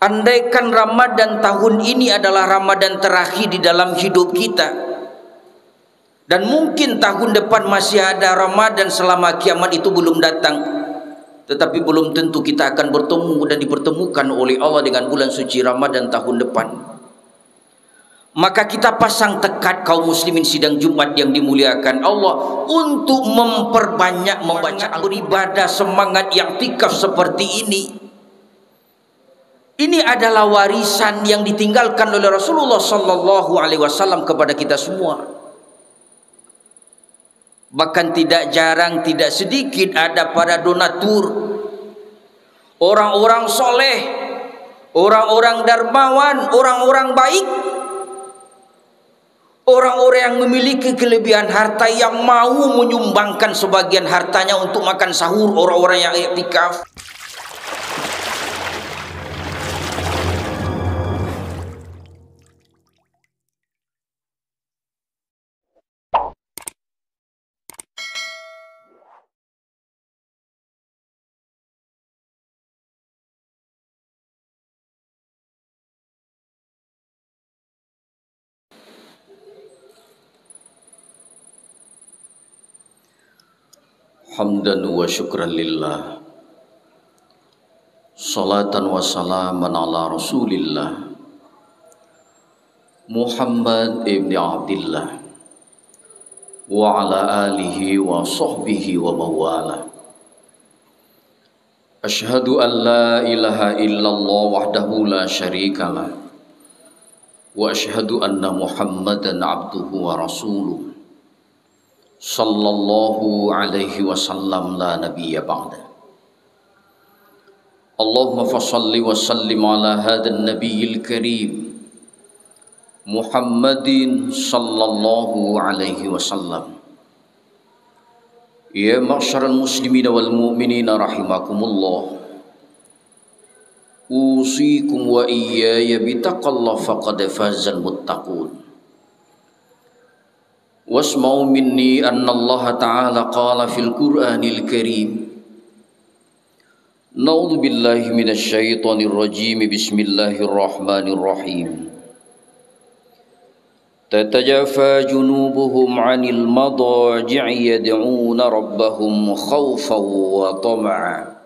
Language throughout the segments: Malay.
andaikan Ramadan tahun ini adalah Ramadan terakhir di dalam hidup kita, dan mungkin tahun depan masih ada Ramadan selama kiamat itu belum datang, tetapi belum tentu kita akan bertemu dan dipertemukan oleh Allah dengan bulan suci Ramadan tahun depan. Maka kita pasang tekad kaum muslimin sidang Jumat yang dimuliakan Allah untuk memperbanyak membaca beribadah, semangat i'tikaf seperti ini. Ini adalah warisan yang ditinggalkan oleh Rasulullah sallallahu alaihi wasallam kepada kita semua. Bahkan tidak jarang, tidak sedikit ada para donatur, orang-orang soleh, orang-orang dermawan, orang-orang baik, orang-orang yang memiliki kelebihan harta yang mau menyumbangkan sebagian hartanya untuk makan sahur orang-orang yang i'tikaf. Hamdan wa syukran lillah, salatan wa salaman ala rasulillah Muhammad ibn Abdillah wa ala alihi wa sahbihi wa mawala. Ashhadu an la ilaha illallah wahdahu la syarikalah wa ashhadu anna Muhammadan abduhu wa rasuluh sallallahu alaihi wasallam la nabiyya ba'da. Allahumma fassalli wa sallim ala hadan nabiyil karim Muhammadin sallallahu alaihi wasallam. Ya ma'syaral muslimin wal mu'minin rahimakumullah, usikum wa iyaya bitaqallah faqad fazal muttaqun. Wasma'u minni anna Allah ta'ala qala fil Qur'anil Karim, na'udzu billahi minasy syaithanir rajim, bismillahirrahmanirrahim. Tatajafa junubuhum 'anil madaji'i yad'una rabbahum khawfan wa tam'a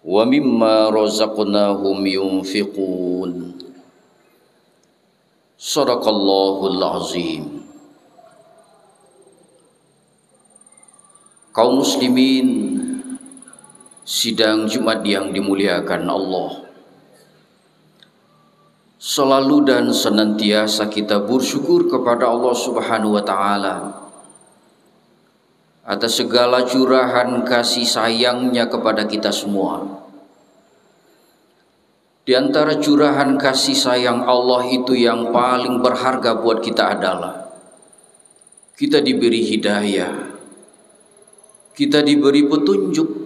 wa mimma razaqnahum yunfiqun. Shadaqallahul azim. Kaum muslimin sidang Jumat yang dimuliakan Allah, selalu dan senantiasa kita bersyukur kepada Allah Subhanahu wa taala atas segala curahan kasih sayangnya kepada kita semua. Di antara curahan kasih sayang Allah itu yang paling berharga buat kita adalah kita diberi hidayah, kita diberi petunjuk.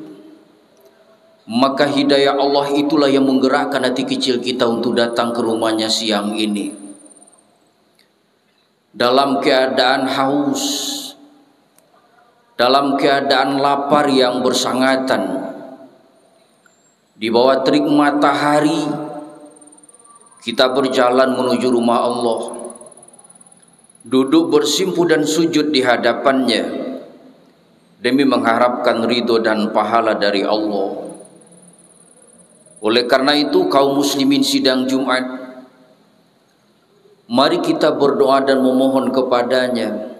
Maka hidayah Allah itulah yang menggerakkan hati kecil kita untuk datang ke rumahnya siang ini dalam keadaan haus, dalam keadaan lapar yang bersangatan. Di bawah terik matahari kita berjalan menuju rumah Allah, duduk bersimpuh dan sujud di hadapannya demi mengharapkan ridho dan pahala dari Allah. Oleh karena itu kaum muslimin sidang Jumat, mari kita berdoa dan memohon kepadanya,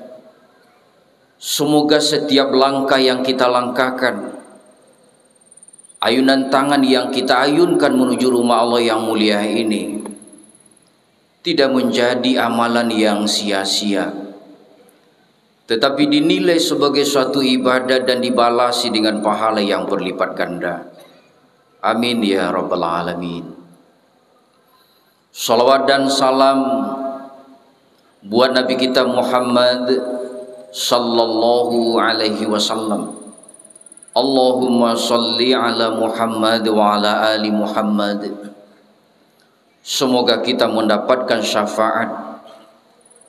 semoga setiap langkah yang kita langkahkan, ayunan tangan yang kita ayunkan menuju rumah Allah yang mulia ini tidak menjadi amalan yang sia-sia, tetapi dinilai sebagai suatu ibadah dan dibalasi dengan pahala yang berlipat ganda. Amin ya rabbal alamin. Salawat dan salam buat Nabi kita Muhammad sallallahu alaihi wasallam. Allahumma salli ala Muhammad wa ala ali Muhammad. Semoga kita mendapatkan syafaat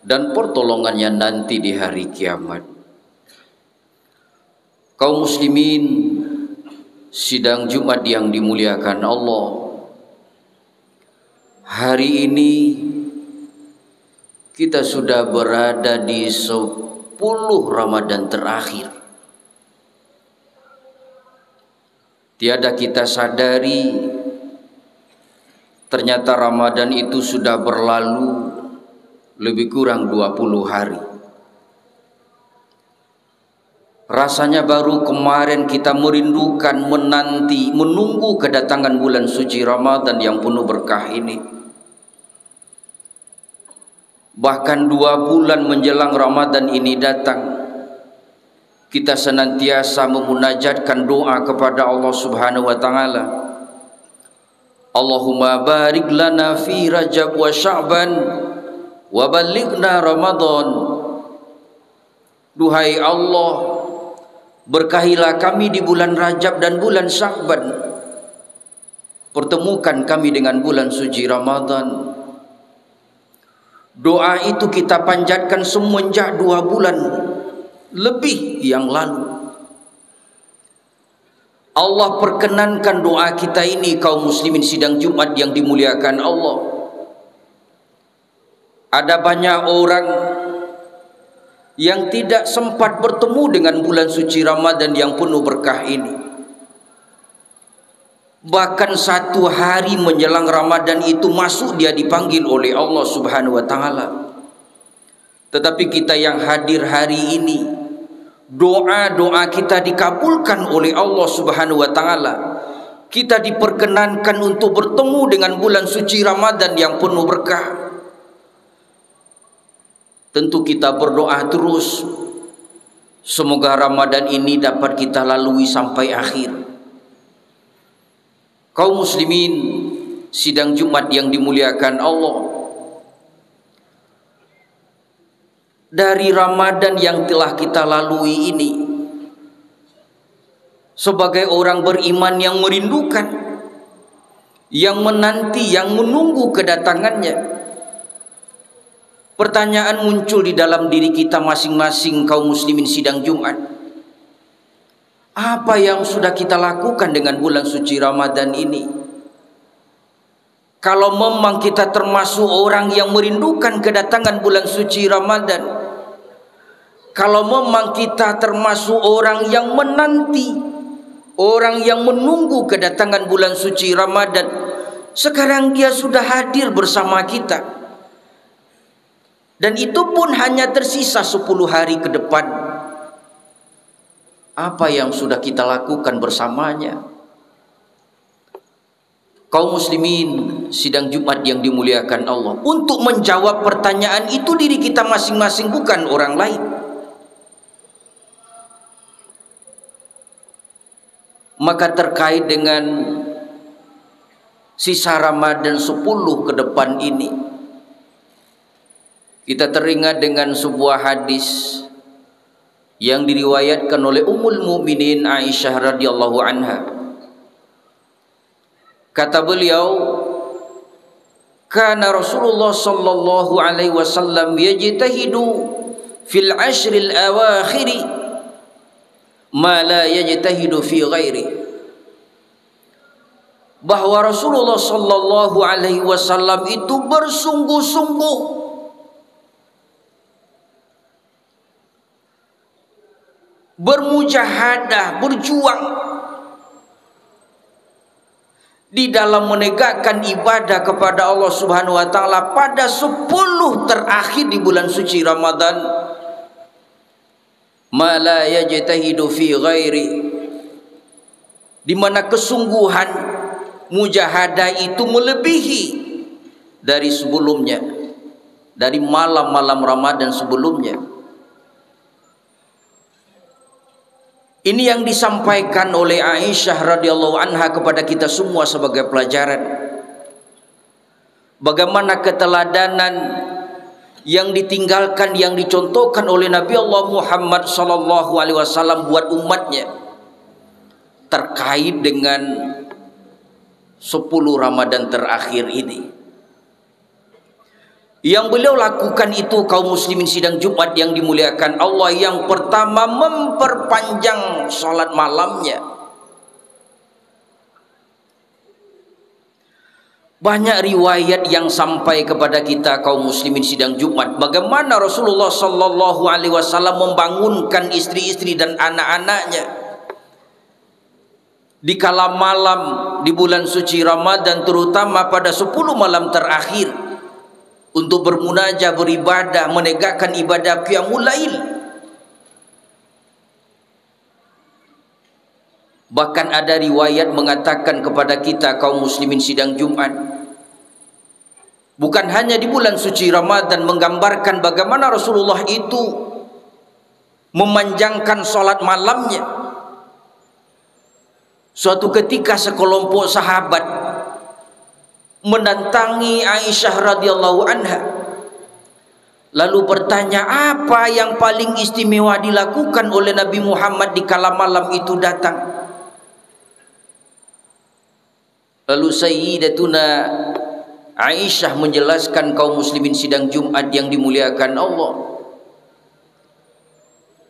dan pertolongannya nanti di hari kiamat. Kaum muslimin sidang Jumat yang dimuliakan Allah, Hari ini kita sudah berada di 10 Ramadan terakhir. Tiada kita sadari ternyata Ramadan itu sudah berlalu lebih kurang 20 hari. Rasanya baru kemarin kita merindukan, menanti, menunggu kedatangan bulan suci Ramadan yang penuh berkah ini. Bahkan 2 bulan menjelang Ramadan ini datang, kita senantiasa memunajatkan doa kepada Allah Subhanahu wa taala. Allahumma barik lana fi Rajab wa Sya'ban wa ballighna Ramadan. Duhai Allah, berkahilah kami di bulan Rajab dan bulan Sya'ban. Pertemukan kami dengan bulan suci Ramadan. Doa itu kita panjatkan semenjak 2 bulan lebih yang lalu. Allah perkenankan doa kita ini, kaum muslimin sidang Jumat yang dimuliakan Allah. Ada banyak orang yang tidak sempat bertemu dengan bulan suci Ramadan yang penuh berkah ini. Bahkan 1 hari menjelang Ramadan itu masuk dia dipanggil oleh Allah Subhanahu wa taala. Tetapi kita yang hadir hari ini, doa-doa kita dikabulkan oleh Allah Subhanahu wa taala. Kita diperkenankan untuk bertemu dengan bulan suci Ramadan yang penuh berkah. Tentu kita berdoa terus, semoga Ramadan ini dapat kita lalui sampai akhir. Kaum muslimin sidang Jumat yang dimuliakan Allah, dari Ramadan yang telah kita lalui ini, sebagai orang beriman yang merindukan, yang menanti, yang menunggu kedatangannya, pertanyaan muncul di dalam diri kita masing-masing kaum muslimin sidang Jumat. Apa yang sudah kita lakukan dengan bulan suci Ramadan ini? Kalau memang kita termasuk orang yang merindukan kedatangan bulan suci Ramadan, kalau memang kita termasuk orang yang menanti, orang yang menunggu kedatangan bulan suci Ramadan, sekarang dia sudah hadir bersama kita. Dan itu pun hanya tersisa 10 hari ke depan. Apa yang sudah kita lakukan bersamanya? Kaum muslimin sidang Jumat yang dimuliakan Allah, untuk menjawab pertanyaan itu diri kita masing-masing, bukan orang lain. Maka terkait dengan sisa Ramadan 10 ke depan ini, kita teringat dengan sebuah hadis yang diriwayatkan oleh Ummul Mukminin Aisyah radhiyallahu anha. Kata beliau, kana Rasulullah sallallahu alaihi wasallam yajtahidu fil ashril awakhir ma la yajtahidu fi ghairi. Bahwa Rasulullah sallallahu alaihi wasallam itu bersungguh-sungguh bermujahadah, berjuang di dalam menegakkan ibadah kepada Allah Subhanahu wa taala pada 10 terakhir di bulan suci Ramadan, ma la yajtahidu fi ghairi, di mana kesungguhan mujahadah itu melebihi dari sebelumnya, dari malam-malam Ramadan sebelumnya. Ini yang disampaikan oleh Aisyah radhiyallahu anha kepada kita semua sebagai pelajaran. Bagaimana keteladanan yang ditinggalkan, yang dicontohkan oleh Nabi Allah Muhammad sallallahu alaihi wasallam buat umatnya terkait dengan 10 Ramadan terakhir ini. Yang beliau lakukan itu, kaum muslimin sidang Jumat yang dimuliakan Allah, yang pertama memperpanjang salat malamnya. Banyak riwayat yang sampai kepada kita kaum muslimin sidang Jumat, bagaimana Rasulullah sallallahu alaihi wasallam membangunkan istri-istri dan anak-anaknya di kala malam di bulan suci Ramadan, terutama pada 10 malam terakhir, untuk bermunajah, beribadah, menegakkan ibadah qiyamul lail. Bahkan ada riwayat mengatakan kepada kita kaum muslimin sidang Jumat, bukan hanya di bulan suci Ramadan, menggambarkan bagaimana Rasulullah itu memanjangkan sholat malamnya. Suatu ketika sekelompok sahabat mendatangi Aisyah radhiyallahu anha, lalu bertanya, apa yang paling istimewa dilakukan oleh Nabi Muhammad di kala malam itu datang? Lalu Sayyidatuna Aisyah menjelaskan kaum muslimin sidang Jumat yang dimuliakan Allah,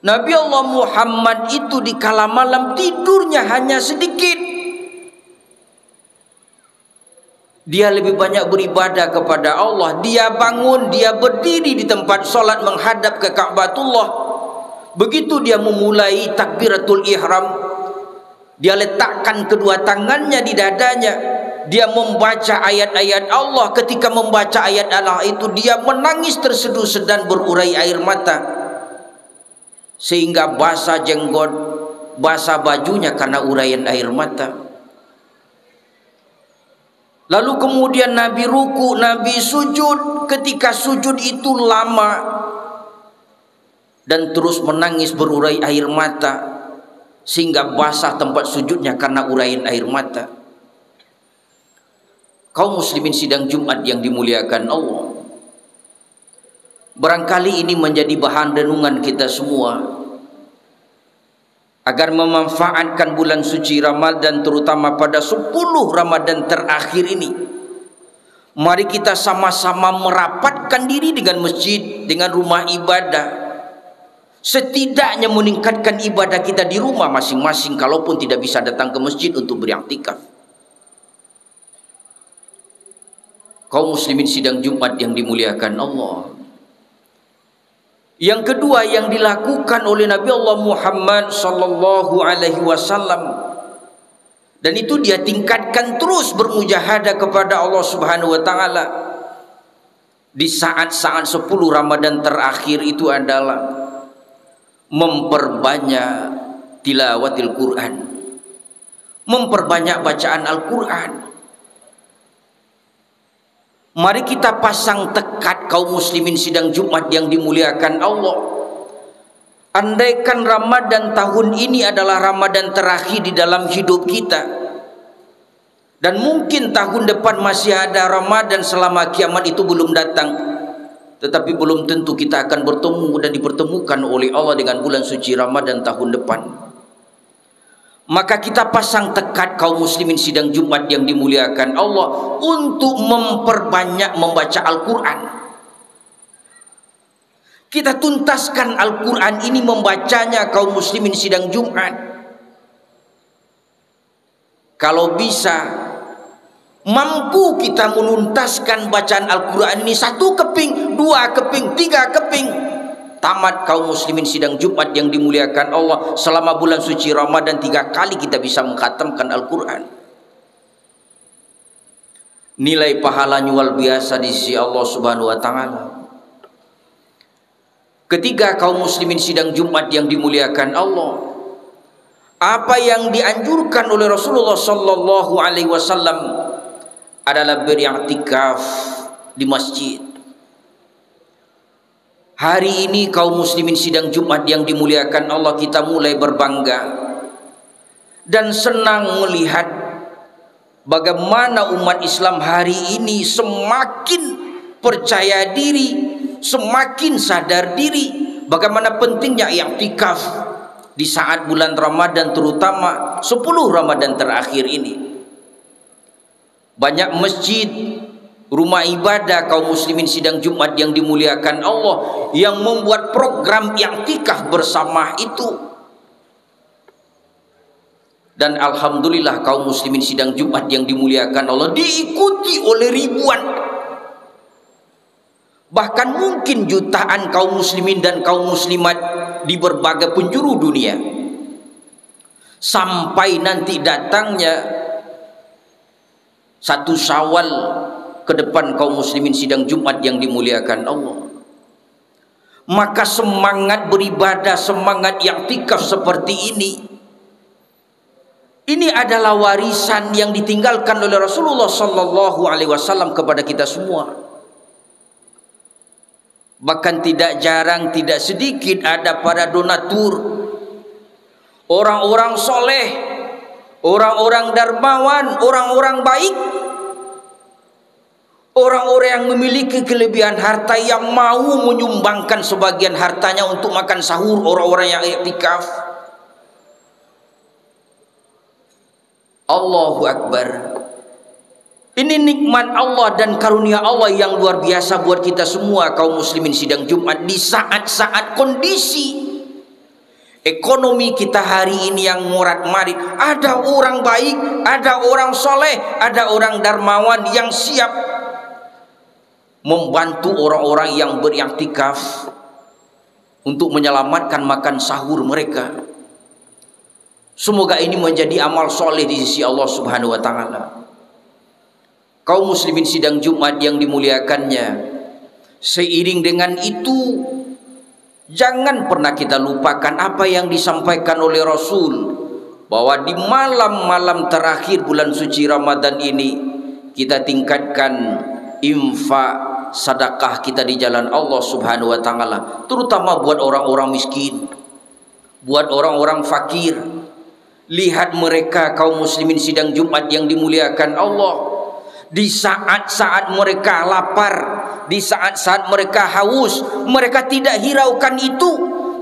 Nabi Allah Muhammad itu di kala malam tidurnya hanya sedikit. Dia lebih banyak beribadah kepada Allah. Dia bangun, dia berdiri di tempat sholat menghadap ke Ka'batullah. Begitu dia memulai takbiratul ihram, dia letakkan kedua tangannya di dadanya, dia membaca ayat-ayat Allah. Ketika membaca ayat Allah itu, dia menangis terseduh dan berurai air mata, sehingga basah jenggot, basah bajunya karena uraian air mata. Lalu kemudian Nabi ruku, Nabi sujud. Ketika sujud itu lama dan terus menangis berurai air mata, sehingga basah tempat sujudnya karena uraian air mata. Kaum muslimin sidang Jumat yang dimuliakan Allah, barangkali ini menjadi bahan renungan kita semua, agar memanfaatkan bulan suci Ramadan, terutama pada 10 Ramadan terakhir ini. Mari kita sama-sama merapatkan diri dengan masjid, dengan rumah ibadah. Setidaknya meningkatkan ibadah kita di rumah masing-masing, kalaupun tidak bisa datang ke masjid untuk beriktikaf. Kaum muslimin sidang Jumat yang dimuliakan Allah, yang kedua yang dilakukan oleh Nabi Allah Muhammad sallallahu alaihi wasallam, dan itu dia tingkatkan terus bermujahadah kepada Allah Subhanahu wa taala di saat-saat 10 Ramadan terakhir, itu adalah memperbanyak tilawatil Quran, memperbanyak bacaan Al-Quran. Mari kita pasang tekad kaum muslimin sidang Jumat yang dimuliakan Allah. Andaikan Ramadan tahun ini adalah Ramadan terakhir di dalam hidup kita, dan mungkin tahun depan masih ada Ramadan selama kiamat itu belum datang, tetapi belum tentu kita akan bertemu dan dipertemukan oleh Allah dengan bulan suci Ramadan tahun depan. Maka kita pasang tekad kaum muslimin sidang Jumat yang dimuliakan Allah untuk memperbanyak membaca Al-Quran. Kita tuntaskan Al-Quran ini, membacanya kaum muslimin sidang Jumat. Kalau bisa, mampu kita menuntaskan bacaan Al-Quran ini 1 keping, 2 keping, 3 keping, tamat kaum muslimin sidang Jumat yang dimuliakan Allah. Selama bulan suci Ramadan 3 kali kita bisa mengkhatamkan Al-Quran. Nilai pahalanya luar biasa di sisi Allah Subhanahu wa taala. Ketiga, kaum muslimin sidang Jumat yang dimuliakan Allah, apa yang dianjurkan oleh Rasulullah sallallahu alaihi wasallam adalah beriktikaf di masjid. Hari ini kaum muslimin sidang Jumat yang dimuliakan Allah, kita mulai berbangga dan senang melihat bagaimana umat Islam hari ini semakin percaya diri, semakin sadar diri bagaimana pentingnya i'tikaf di saat bulan Ramadan, terutama 10 Ramadan terakhir ini. Banyak masjid, rumah ibadah kaum muslimin sidang Jumat yang dimuliakan Allah yang membuat program i'tikaf bersama itu. Dan alhamdulillah kaum muslimin sidang Jumat yang dimuliakan Allah diikuti oleh ribuan, bahkan mungkin jutaan kaum muslimin dan kaum muslimat di berbagai penjuru dunia. Sampai nanti datangnya 1 Syawal ke depan kaum muslimin sidang Jumat yang dimuliakan Allah, maka semangat beribadah, semangat i'tikaf seperti ini adalah warisan yang ditinggalkan oleh Rasulullah sallallahu alaihi wasallam kepada kita semua. Bahkan tidak jarang, tidak sedikit ada para donatur, orang-orang soleh, orang-orang dermawan, orang-orang baik, orang-orang yang memiliki kelebihan harta yang mau menyumbangkan sebagian hartanya untuk makan sahur orang-orang yang i'tikaf. Allahu Akbar. Ini nikmat Allah dan karunia Allah yang luar biasa buat kita semua kaum muslimin sidang Jumat di saat-saat kondisi ekonomi kita hari ini yang morat-marit. Ada orang baik, ada orang soleh, ada orang dermawan yang siap membantu orang-orang yang beriktikaf untuk menyelamatkan makan sahur mereka. Semoga ini menjadi amal soleh di sisi Allah Subhanahu wa taala. Kaum muslimin sidang Jumat yang dimuliakannya, seiring dengan itu jangan pernah kita lupakan apa yang disampaikan oleh Rasul, bahwa di malam-malam terakhir bulan suci Ramadan ini kita tingkatkan infak sedekah kita di jalan Allah Subhanahu wa taala, terutama buat orang-orang miskin, buat orang-orang fakir. Lihat mereka kaum muslimin sidang Jumat yang dimuliakan Allah, di saat-saat mereka lapar, di saat-saat mereka haus, mereka tidak hiraukan itu.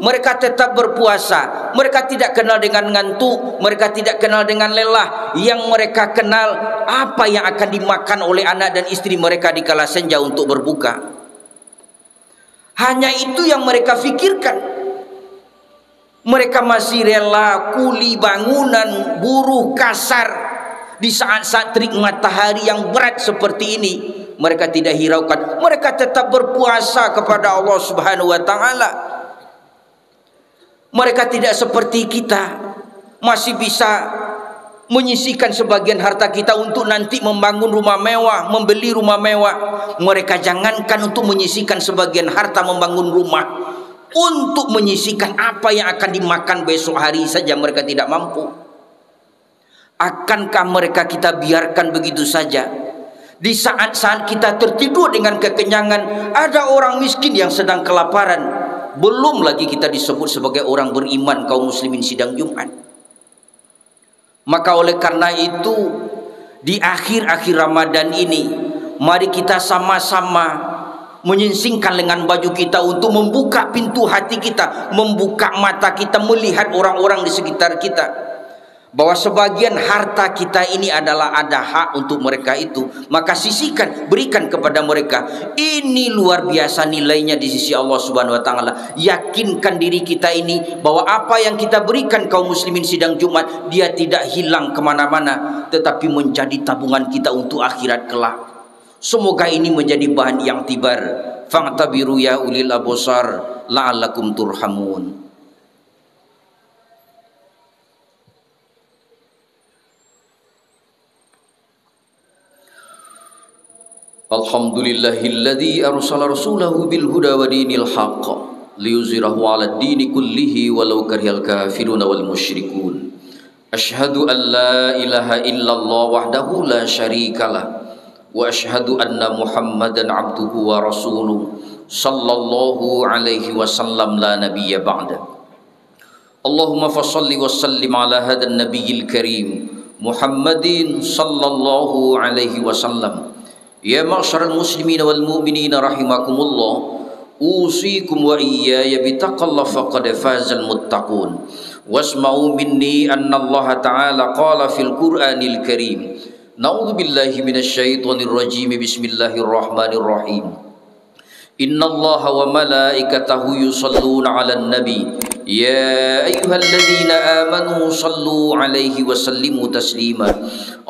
Mereka tetap berpuasa. Mereka tidak kenal dengan ngantuk, mereka tidak kenal dengan lelah. Yang mereka kenal apa yang akan dimakan oleh anak dan istri mereka di kala senja untuk berbuka. Hanya itu yang mereka fikirkan. Mereka masih rela kuli bangunan, buruh kasar di saat-saat terik matahari yang berat seperti ini. Mereka tidak hiraukan, mereka tetap berpuasa kepada Allah Subhanahu wa taala. Mereka tidak seperti kita, masih bisa menyisihkan sebagian harta kita untuk nanti membangun rumah mewah, membeli rumah mewah. Mereka jangankan untuk menyisihkan sebagian harta membangun rumah, untuk menyisihkan apa yang akan dimakan besok hari saja mereka tidak mampu. Akankah mereka kita biarkan begitu saja? Di saat-saat kita tertidur dengan kekenyangan, ada orang miskin yang sedang kelaparan. Belum lagi kita disebut sebagai orang beriman kaum muslimin sidang Jumat. Maka oleh karena itu, di akhir-akhir Ramadan ini, mari kita sama-sama menyingsingkan lengan baju kita untuk membuka pintu hati kita, membuka mata kita, melihat orang-orang di sekitar kita, bahwa sebagian harta kita ini adalah ada hak untuk mereka itu. Maka sisihkan, berikan kepada mereka. Ini luar biasa nilainya di sisi Allah Subhanahu wa taala. Yakinkan diri kita ini bahwa apa yang kita berikan kaum muslimin sidang Jumat, dia tidak hilang kemana-mana, tetapi menjadi tabungan kita untuk akhirat kelak. Semoga ini menjadi bahan yang tibar. Fa'tabiru ya ulil absar la'allakum turhamun. Alhamdulillahilladzi arsala rasulahu bil huda wa dinil haqq liyuzhirahu 'alad dini kullihi walau karihal kafirun wal musyrikun. Asyhadu an la ilaha illallah wahdahu la syarikalah wa asyhadu anna Muhammadan abduhu wa rasuluh sallallahu alaihi wasallam la nabiyya ba'da. Allahumma fassalli wa sallim ala hadan nabiyil karim Muhammadin sallallahu alaihi wasallam. Ya ma'syaral muslimin wal mu'minin rahimakumullah, usikum wa iyaya bitaqallah faqad fazal muttaqun. Wasma'u minni anna Allah ta'ala qala fil Qur'anil karim, na'udzu billahi minasyaitonir rajim, bismillahirrahmanirrahim. Innallaha wa malaikatahu yusholluna 'alan nabi يا أيها الذين آمنوا صلوا عليه وسلموا تسليما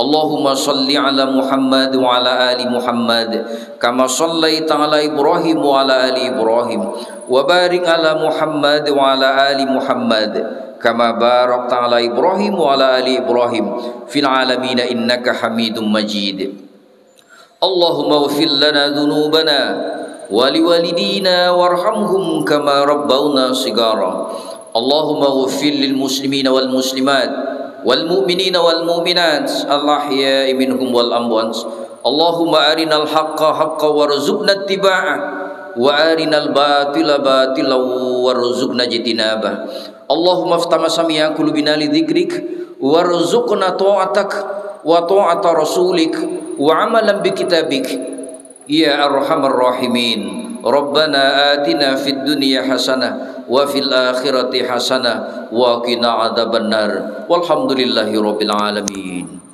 اللهم صل على محمد وعلى آل محمد كما صليت على إبراهيم وعلى آل إبراهيم وبارك على محمد وعلى آل محمد كما باركت على إبراهيم وعلى آل إبراهيم في العالمين إنك حميد مجيد اللهم اغفر لنا ذنوبنا ولوالدينا وارحمهم كما ربونا صغارا اللهم اغفر للمسلمين والمسلمات والمؤمنين والمؤمنات الأحياء منهم والأموات اللهم أرنا الحق حقا وارزقنا اتباعه وأرنا الباطل باطلا وارزقنا اجتنابه اللهم افتح مسامع قلوبنا لذكرك وارزقنا طاعتك وطاعة رسولك وعملا بكتابك يا أرحم الراحمين ربنا آتنا في الدنيا حسنة وفي الآخرة حسنة وقنا عذاب النار والحمد لله رب العالمين.